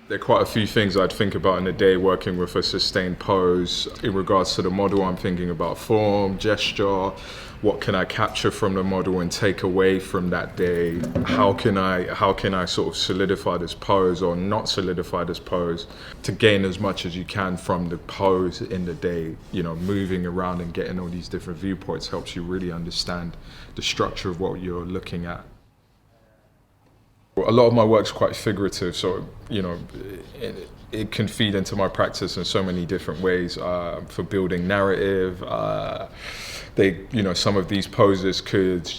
There are quite a few things I'd think about in a day working with a sustained pose. In regards to the model, I'm thinking about form, gesture, what can I capture from the model and take away from that day? How can I sort of solidify this pose or not solidify this pose to gain as much as you can from the pose in the day? You know, moving around and getting all these different viewpoints helps you really understand the structure of what you're looking at. A lot of my work's quite figurative, so you know, it can feed into my practice in so many different ways. For building narrative, some of these poses could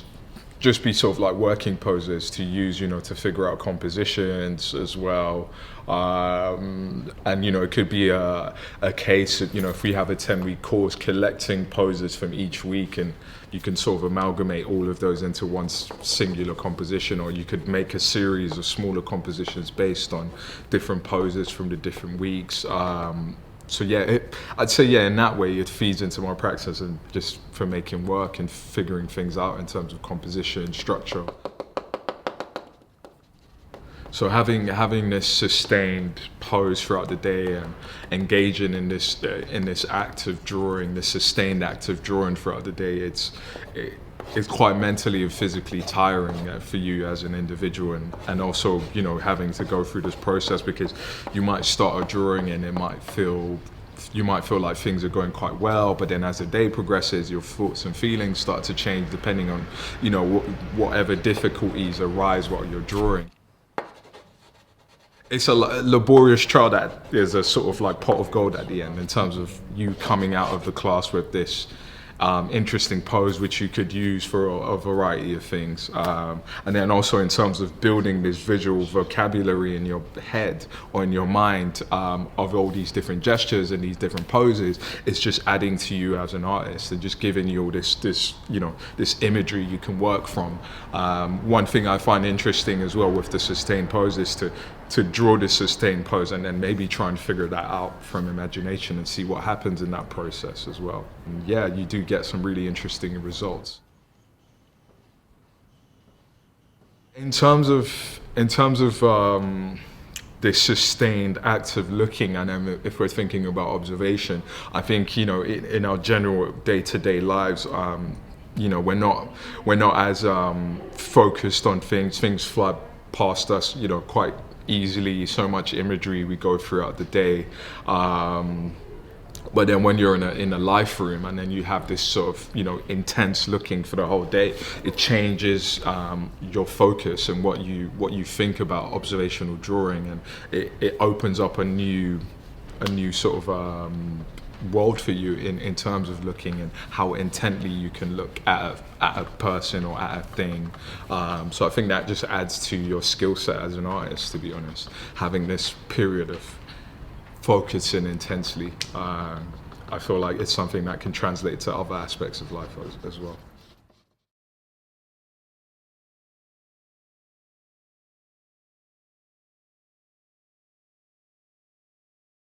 just be sort of like working poses to use, you know, to figure out compositions as well. And you know, it could be a case of, you know, if we have a 10-week course, collecting poses from each week, and you can sort of amalgamate all of those into one singular composition, or you could make a series of smaller compositions based on different poses from the different weeks. So yeah, I'd say yeah, in that way it feeds into my practice and just for making work and figuring things out in terms of composition, structure. So having this sustained pose throughout the day and engaging in this act of drawing, this sustained act of drawing throughout the day, it's quite mentally and physically tiring for you as an individual, and also, you know, having to go through this process, because you might start a drawing and you might feel like things are going quite well, but then as the day progresses, your thoughts and feelings start to change depending on, you know, whatever difficulties arise while you're drawing. It's a laborious trial that there's a sort of like pot of gold at the end in terms of you coming out of the class with this interesting pose which you could use for a variety of things, and then also in terms of building this visual vocabulary in your head or in your mind of all these different gestures and these different poses. It's just adding to you as an artist and just giving you all this you know, this imagery you can work from. One thing I find interesting as well with the sustained pose is to draw this sustained pose and then maybe try and figure that out from imagination and see what happens in that process as well. And yeah, you do get some really interesting results. In terms of this sustained act of looking, and then if we're thinking about observation, I think, you know, in our general day-to-day lives, you know, we're not as focused on things. Things fly past us, you know, quite easily. So much imagery we go throughout the day, but then when you're in a life room and then you have this sort of, you know, intense looking for the whole day, it changes your focus and what you think about observational drawing, and it opens up a new sort of world for you in terms of looking and how intently you can look at a person or at a thing. So I think that just adds to your skill set as an artist, to be honest, having this period of focusing intensely. I feel like it's something that can translate to other aspects of life as well.